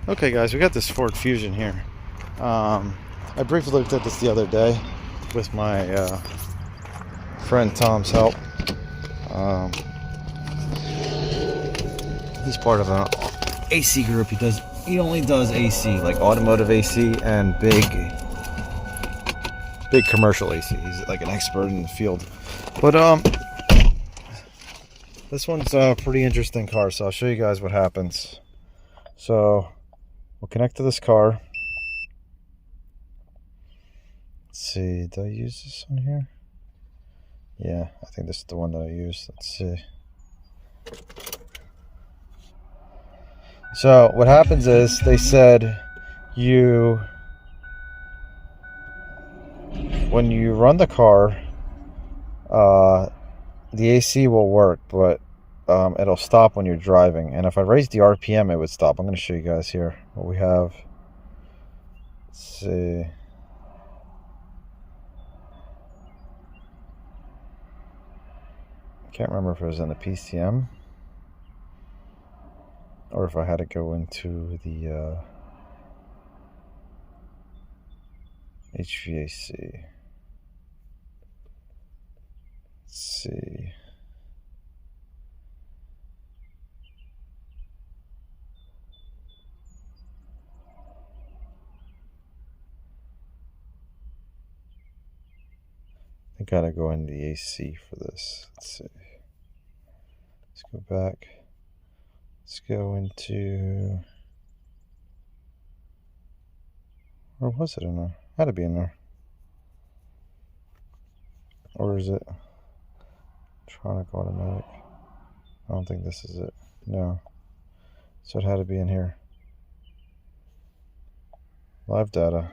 Okay guys, we got this Ford Fusion here. I briefly looked at this the other day with my friend Tom's help. He's part of an AC group. He only does AC, like automotive AC and big commercial AC. He's like an expert in the field. But this one's a pretty interesting car, so I'll show you guys what happens. So we'll connect to this car. Let's see, did I use this one here? Yeah, I think this is the one that I used. Let's see. So what happens is they said when you run the car, the AC will work, but it'll stop when you're driving. And if I raise the RPM, it would stop. I'm going to show you guys here what we have. Let's see. I can't remember if it was in the PCM or if I had to go into the HVAC. Let's see. I gotta go into the AC for this. Let's see. Let's go back. Let's go into... Or was it in there? Had to be in there. Or is it electronic automatic? I don't think this is it. No. So it had to be in here. Live data.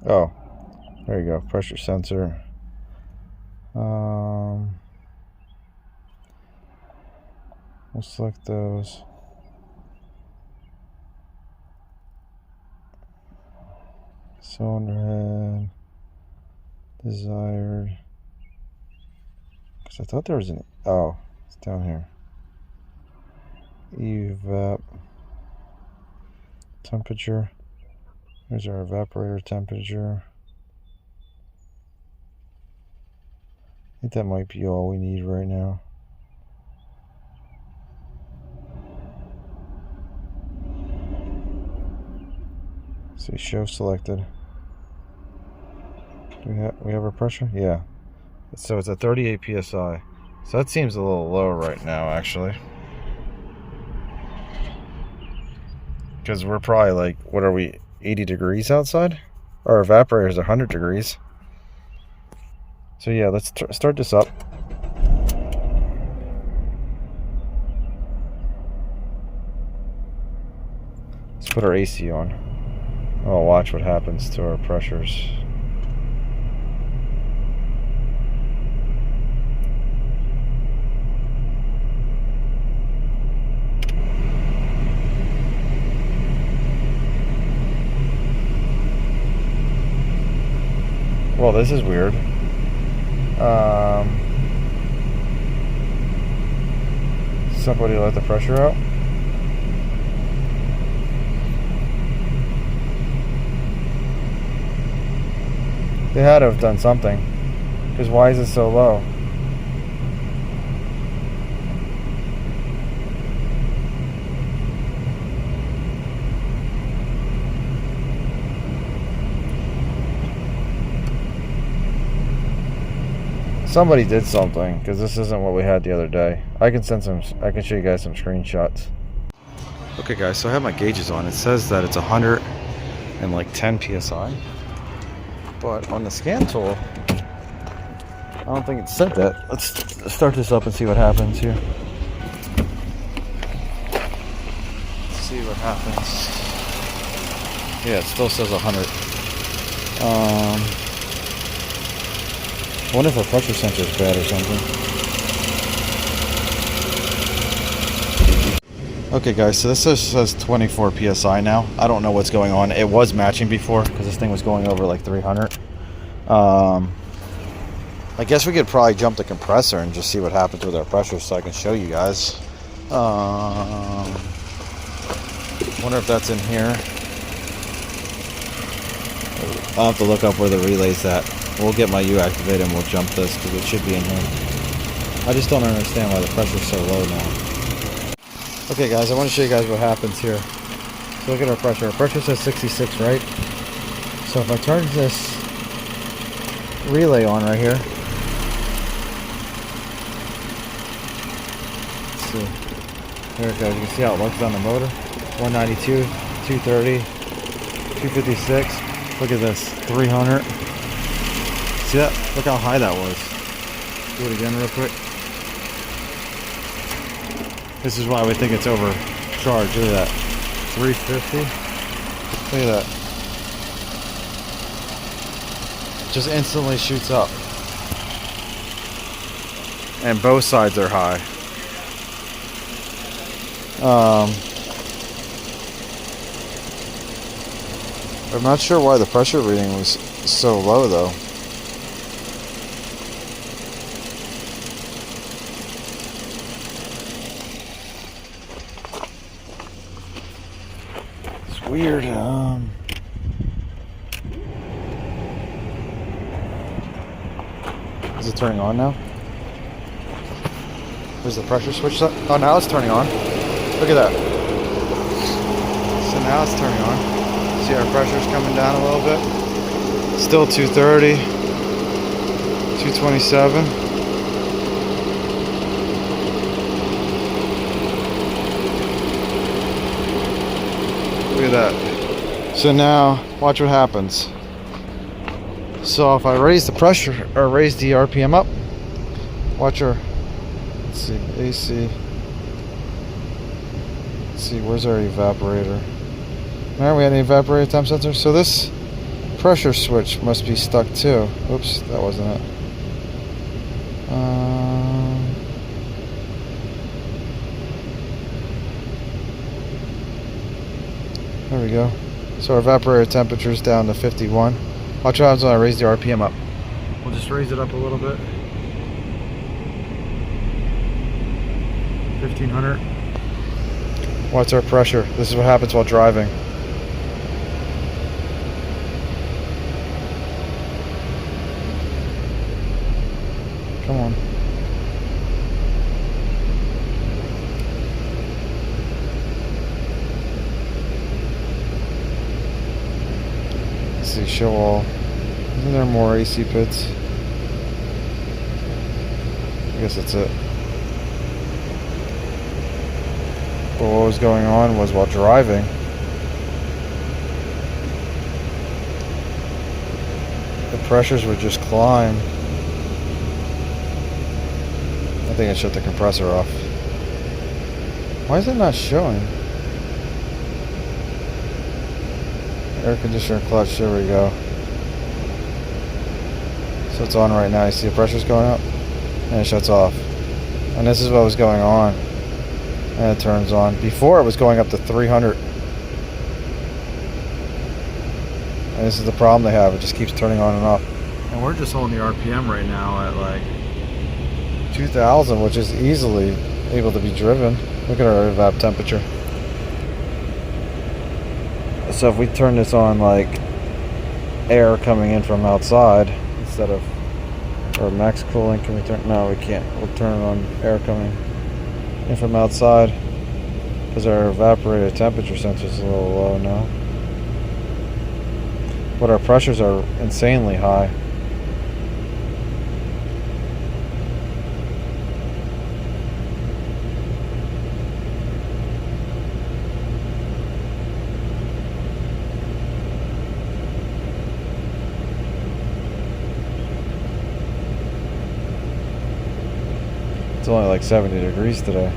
Oh, there you go. Pressure sensor. We'll select those. Cylinder head. Desired. Because I thought there was an... Oh, it's down here. Evap. Temperature. Here's our evaporator temperature. I think that might be all we need right now. See, show selected. Do we have our pressure? Yeah. So it's at 38 psi. So that seems a little low right now, actually. Because we're probably like, what are we, 80 degrees outside? Our evaporator is 100 degrees. So yeah, let's start this up. Let's put our AC on. Oh, watch what happens to our pressures. Well, this is weird. Somebody let the pressure out. They had to have done something. Because why is it so low? Somebody did something, because this isn't what we had the other day. I can show you guys some screenshots. Okay guys, so I have my gauges on. It says that it's 110 psi. But on the scan tool, I don't think it said that. Let's start this up and see what happens here. Let's see what happens. Yeah, it still says 100. I wonder if our pressure sensor is bad or something. Okay guys, so this says 24 psi now. I don't know what's going on. It was matching before because this thing was going over like 300. I guess we could probably jump the compressor and just see what happens with our pressure so I can show you guys. Wonder if that's in here. I'll have to look up where the relay's at. We'll get my U activated and we'll jump this because it should be in here. I just don't understand why the pressure's so low now. Okay guys, I want to show you guys what happens here. So look at our pressure. Our pressure says 66, right? So if I turn this relay on right here. Let's see. There it goes. You can see how it looks on the motor. 192, 230, 256. Look at this. 300. See that? Look how high that was. Do it again real quick. This is why we think it's overcharged. Look at that. 350. Look at that. Just instantly shoots up. And both sides are high. I'm not sure why the pressure reading was so low though. It's weird. Is it turning on now? Where's the pressure switch? Oh, now it's turning on. Look at that. So now it's turning on. See our pressure's coming down a little bit. Still 230, 227. Look at that. So now, watch what happens. So if I raise the pressure, or raise the RPM up, watch our, let's see, AC. Let's see, where's our evaporator? Alright, we had an evaporator temp sensor. So this pressure switch must be stuck too. Oops, that wasn't it. There we go. So our evaporator temperature is down to 51. Watch what happens when I raise the RPM up. We'll just raise it up a little bit. 1500. What's our pressure? This is what happens while driving. Come on. Let's see, show all. Isn't there more AC pits? I guess that's it. But what was going on was while driving, the pressures would just climb. I think I shut the compressor off. Why is it not showing? Air conditioner clutch, there we go. So it's on right now. You see the pressure's going up and it shuts off. And this is what was going on. And it turns on. Before it was going up to 300. And this is the problem they have. It just keeps turning on and off. And we're just holding the RPM right now at like 2000, which is easily able to be driven. Look at our evap temperature. So if we turn this on like air coming in from outside instead of, or max cooling, can we turn, no we can't. We'll turn it on air coming in from outside because our evaporator temperature sensor is a little low now. But our pressures are insanely high. It's only like 70 degrees today.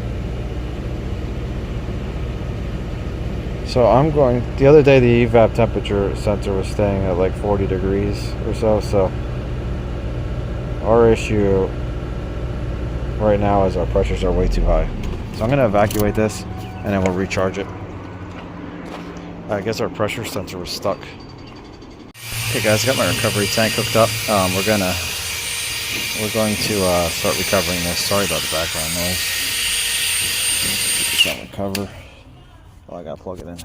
So I'm going, the other day the evap temperature sensor was staying at like 40 degrees or so. So our issue right now is our pressures are way too high. So I'm going to evacuate this and then we'll recharge it. I guess our pressure sensor was stuck. Okay guys, I got my recovery tank hooked up. We're gonna we're going to start recovering this. Sorry about the background noise. It's not recover. Oh, I gotta plug it in.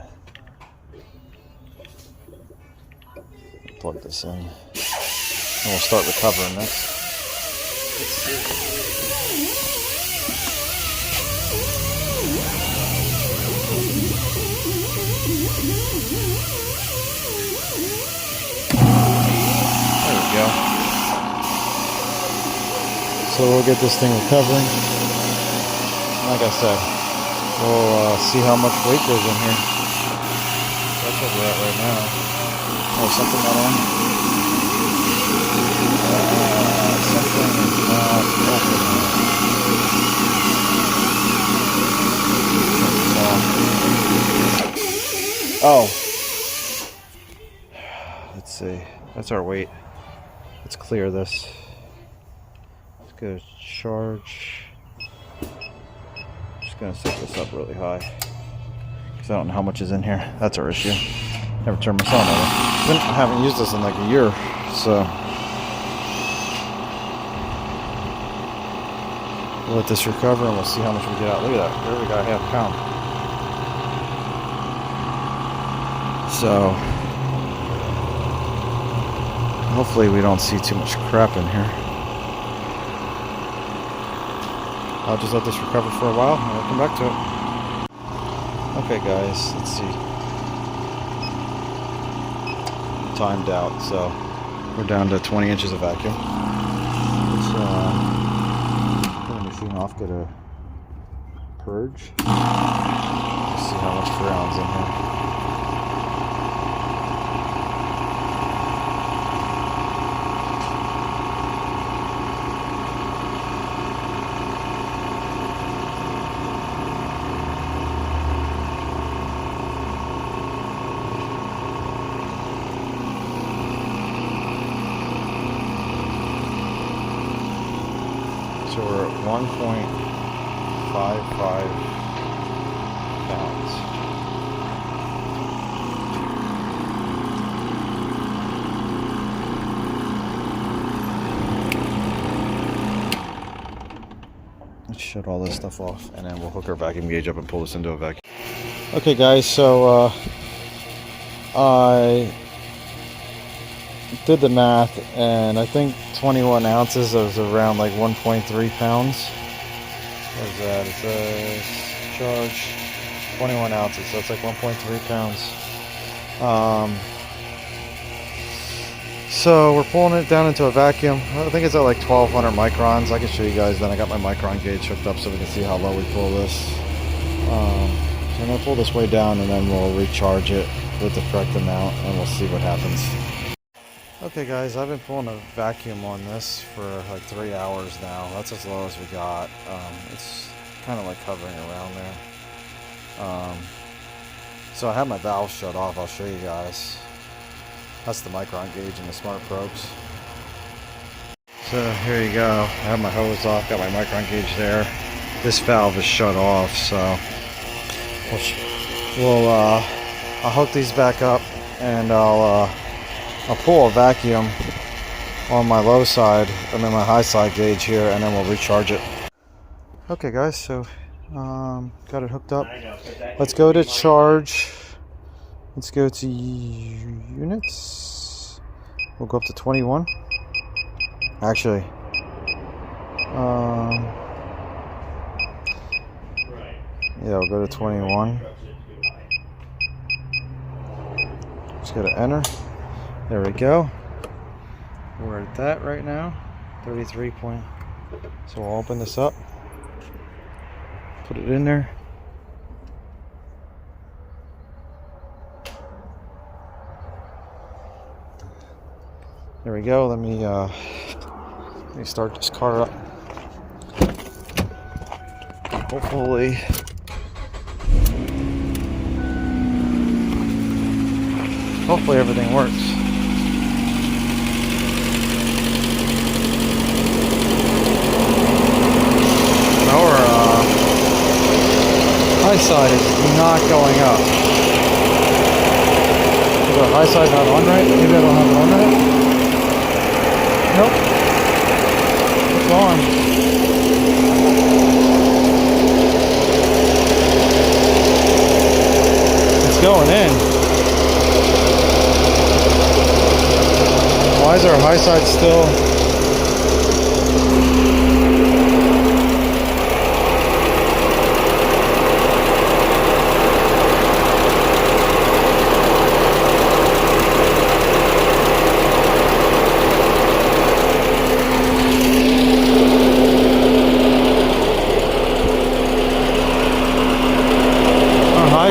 Plug this in. And we'll start recovering this. There we go. So we'll get this thing recovering. Like I said, we'll see how much weight goes in here. That's what we're at right now. Oh, something not on? Something is not open. Oh. Let's see. That's our weight. Let's clear this. Let's go to charge. Just gonna set this up really high because I don't know how much is in here. That's our issue. Never turned my sauna on. I haven't used this in like a year, so we'll let this recover and we'll see how much we get out. Look at that. There we got a half pound. So hopefully we don't see too much crap in here. I'll just let this recover for a while and we'll come back to it. Okay guys, let's see. Timed out, so we're down to 20 inches of vacuum. Let's turn the machine off, get a purge. Let's see how much Freon's in here. So we're at 1.55 pounds. Let's shut all this stuff off and then we'll hook our vacuum gauge up and pull this into a vacuum. Okay guys, so I did the math and I think 21 ounces is around like 1.3 pounds. What is that? It says charge 21 ounces, so it's like 1.3 pounds. So we're pulling it down into a vacuum. I think it's at like 1200 microns. I can show you guys then. I got my micron gauge hooked up so we can see how low we pull this. So I'm going to pull this way down and then we'll recharge it with the correct amount and we'll see what happens. Okay guys, I've been pulling a vacuum on this for like 3 hours now. That's as low as we got. It's kind of like hovering around there. So I have my valve shut off. I'll show you guys. That's the Micron gauge and the smart probes. So here you go. I have my hose off, got my Micron gauge there. This valve is shut off, so I'll hook these back up and I'll pull a vacuum on my low side and then my high side gauge here, and then we'll recharge it. Okay guys, so got it hooked up. Let's go to charge. Let's go to units. We'll go up to 21. Actually, yeah, we'll go to 21. Just go to enter. There we go. We're at that right now. 33 point. So we'll open this up. Put it in there. There we go. Let me start this car up. Hopefully everything works. Our high side is not going up. Is the high side not on right? Maybe I don't have it on right? Nope. on. It's going in. Why is our high side still?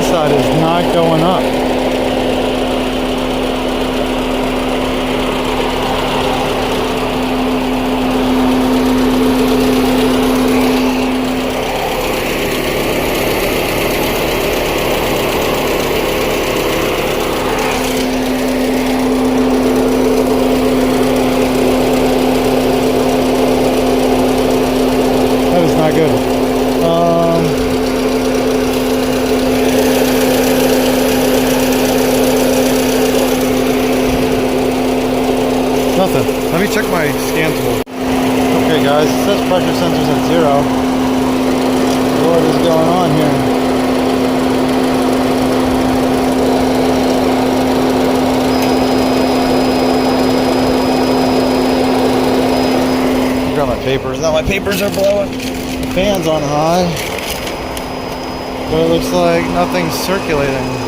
Side is not going up. That is not good. Nothing. Let me check my scan tool. Okay guys, it says pressure sensor's at 0. What is going on here? Grab my papers. Now my papers are blowing. The fan's on high. But it looks like nothing's circulating.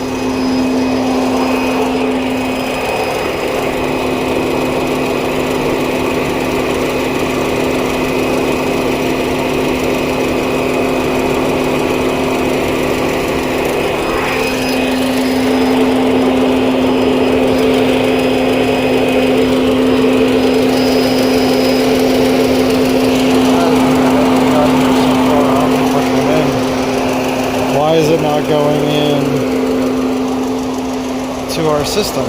Why is it not going in to our system?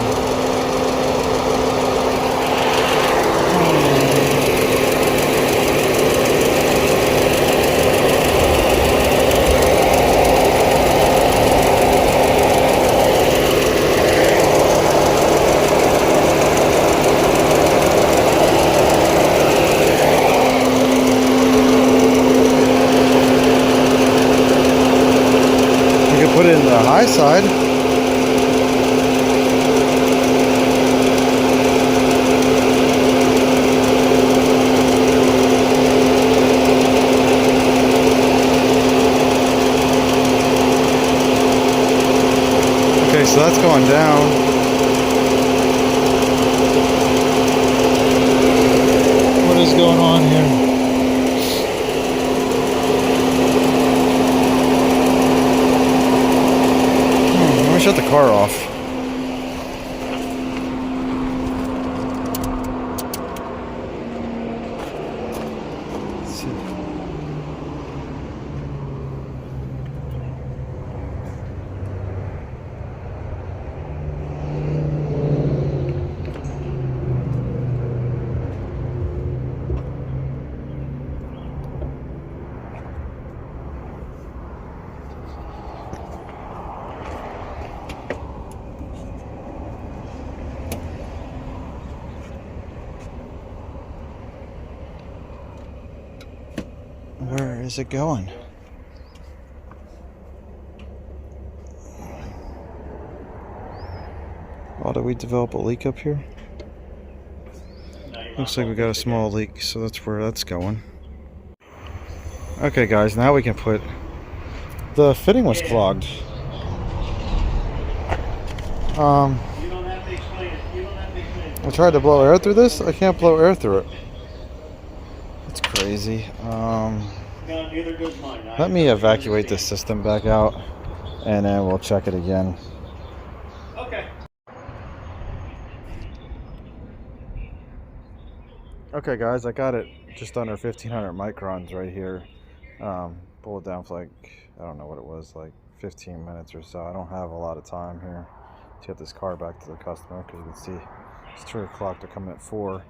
Put it in the high side. Okay, so that's going down. What is going on here? Shut the car off. Let's see. Where is it going? Oh, did we develop a leak up here? Looks like we got a small leak, so that's where that's going. Okay guys, now we can put... The fitting was clogged. I tried to blow air through this. I can't blow air through it. It's crazy. Let me evacuate this system back out, and then we'll check it again. Okay. Okay guys, I got it just under 1500 microns right here. Pull it down for like, I don't know what it was, like 15 minutes or so. I don't have a lot of time here to get this car back to the customer, because you can see it's 2 o'clock, they're coming at 4.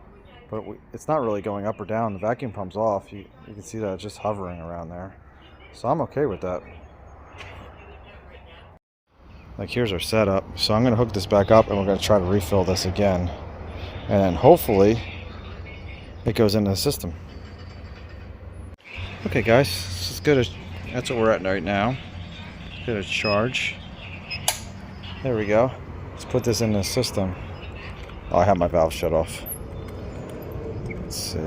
But it's not really going up or down. The vacuum pump's off. You can see that it's just hovering around there. So I'm okay with that. Like, here's our setup. So I'm going to hook this back up, and we're going to try to refill this again. And then hopefully it goes into the system. Okay guys, this is good. That's what we're at right now. Get a charge. There we go. Let's put this in the system. Oh, I have my valve shut off. Let's see.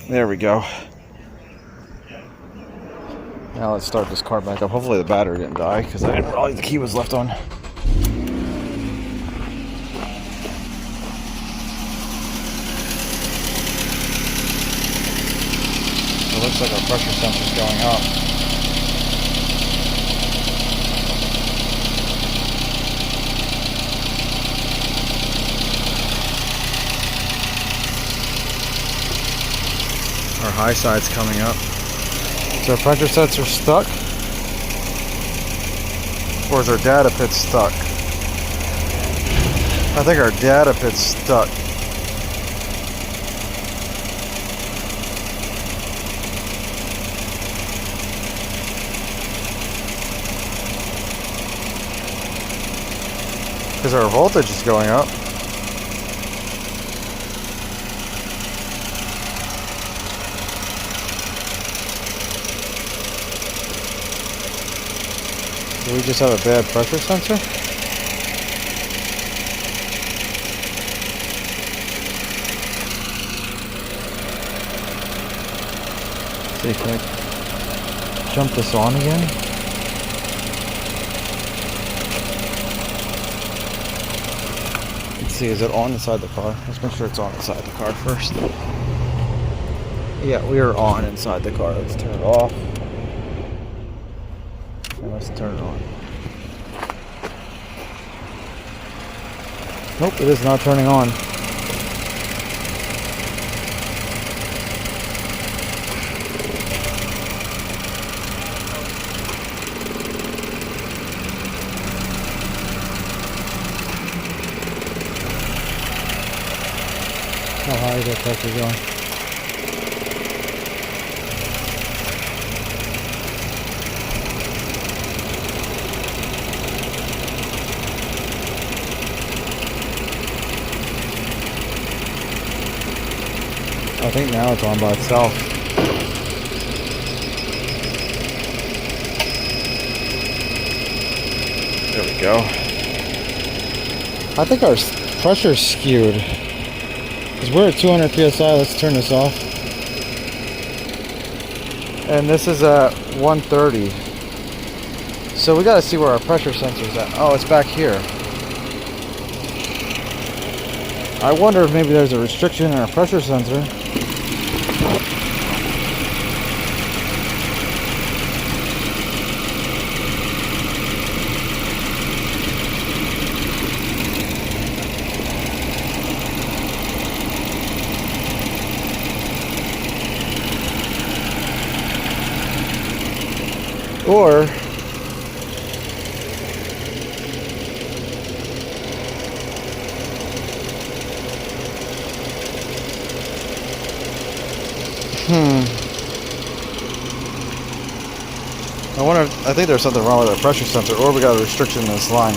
There we go. Now let's start this car back up. Hopefully the battery didn't die because I didn't realize the key was left on. It looks like our pressure sensor is going up. Our high side's coming up. Is our pressure sensor stuck? Or is our data pit stuck? I think our data pit's stuck. Because our voltage is going up. Do we just have a bad pressure sensor? See, can I jump this on again? Let's see, is it on inside the car? Let's make sure it's on inside the car first. Yeah, we are on inside the car. Let's turn it off. Let's turn it on. Nope, it is not turning on. How high is that pressure going? I think now it's on by itself. There we go. I think our pressure's skewed. Because we're at 200 psi. Let's turn this off. And this is at 130. So we got to see where our pressure sensor's at. Oh, it's back here. I wonder if maybe there's a restriction in our pressure sensor. Or I think there's something wrong with our pressure sensor, or we got a restriction in this line.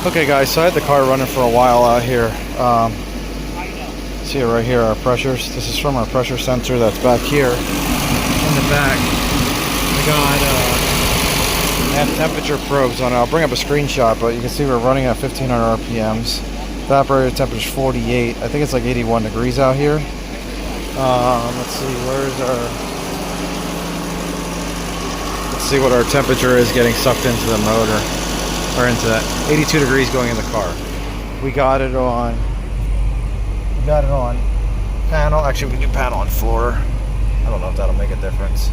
Okay guys, so I had the car running for a while out here. See it right here, our pressures. This is from our pressure sensor that's back here in the back. I have temperature probes on it. I'll bring up a screenshot, but you can see we're running at 1500 RPMs. Evaporator temperature is 48. I think it's like 81 degrees out here. Let's see, let's see what our temperature is getting sucked into the motor, or into that 82 degrees going in the car. We got it on panel. Actually, we can do panel on floor. I don't know if that'll make a difference,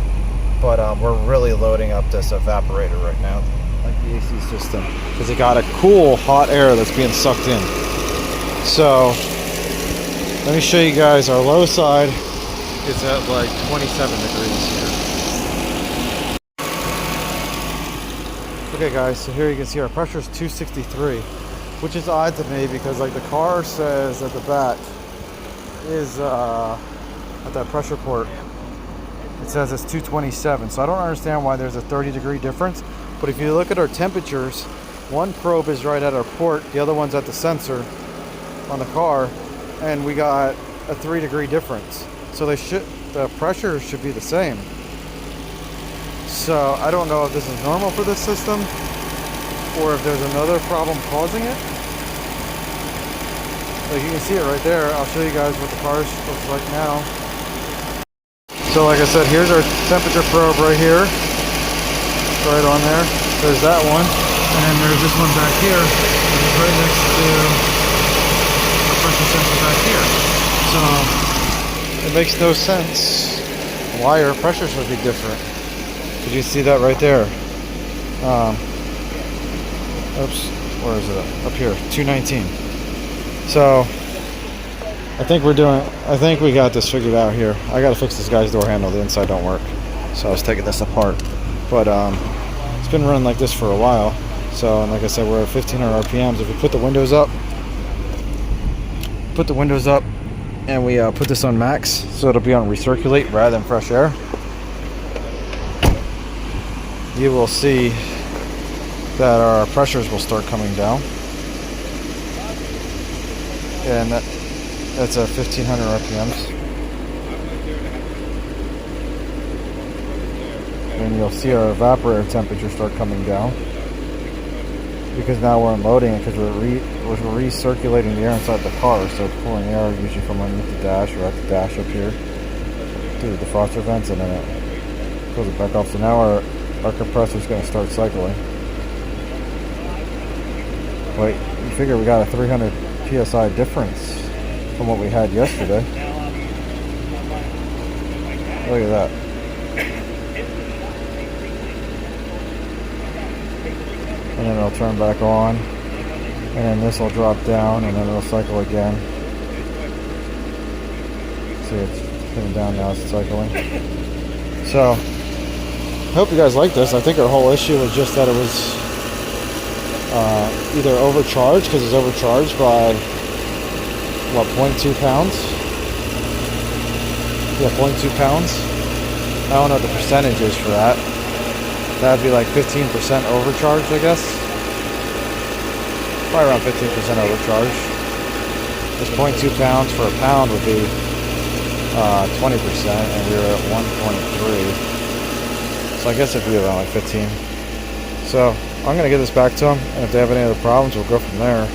but we're really loading up this evaporator right now, like the AC system, because it got a cool hot air that's being sucked in. So let me show you guys. Our low side is at like 27 degrees here. Okay guys, so here you can see our pressure is 263, which is odd to me because like the car says at the back is at that pressure port, it says it's 227. So I don't understand why there's a 30 degree difference. But if you look at our temperatures, one probe is right at our port, the other one's at the sensor on the car, and we got a 3-degree difference. So the pressure should be the same. So I don't know if this is normal for this system or if there's another problem causing it. Like you can see it right there. I'll show you guys what the car looks like now. So like I said, here's our temperature probe right here. Right on there. There's that one. And then there's this one back here, which is right next to the pressure sensor back here. So it makes no sense why our pressures would be different. Did you see that right there? Oops, where is it? Up here, 219. So I think we got this figured out here. I gotta fix this guy's door handle, the inside don't work. So I was taking this apart. But it's been running like this for a while. So, and like I said, we're at 1500 RPMs. If we put the windows up, and we put this on max, so it'll be on recirculate rather than fresh air, you will see that our pressures will start coming down. And that's at 1500 RPMs. And you'll see our evaporator temperature start coming down, because now we're unloading it, because we're recirculating the air inside the car, so it's pulling air usually from underneath the dash or at the dash up here through the defroster vents, and then it pulls it back off. So now our compressor is going to start cycling. But you figure we got a 300 psi difference from what we had yesterday. Look at that. And then it'll turn back on, and then this will drop down, and then it'll cycle again. See, it's coming down now, it's cycling. So I hope you guys like this. I think our whole issue was just that it was either overcharged, because it's overcharged by what, 0.2 pounds? Yeah, 0.2 pounds. I don't know what the percentage is for that. That'd be like 15% overcharged, I guess. Probably around 15% overcharged. This 0.2 pounds for a pound would be 20%, and we were at 1.3. So I guess it'd be around like 15. So I'm gonna give this back to them, and if they have any other problems, we'll go from there.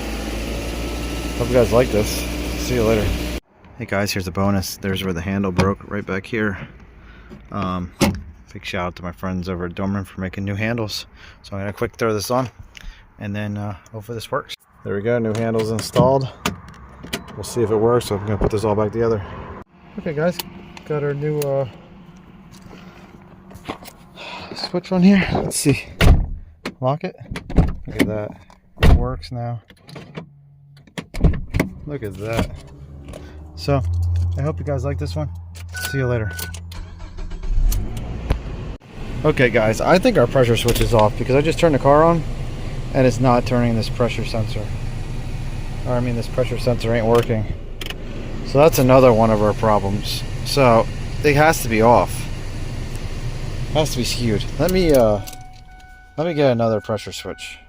Hope you guys like this. See you later. Hey guys, here's a bonus. There's where the handle broke, right back here. Big shout out to my friends over at Dorman for making new handles. So I'm gonna quick throw this on, and then hopefully this works. There we go, new handles installed. We'll see if it works. So I'm gonna put this all back together. Okay guys, got our new switch on here. Let's see. Lock it. Look at that. It works now. Look at that. So I hope you guys like this one. See you later. Okay guys, I think our pressure switch is off, because I just turned the car on and it's not turning this pressure sensor. Or I mean, this pressure sensor ain't working. So that's another one of our problems. So it has to be off. It has to be skewed. Let me get another pressure switch.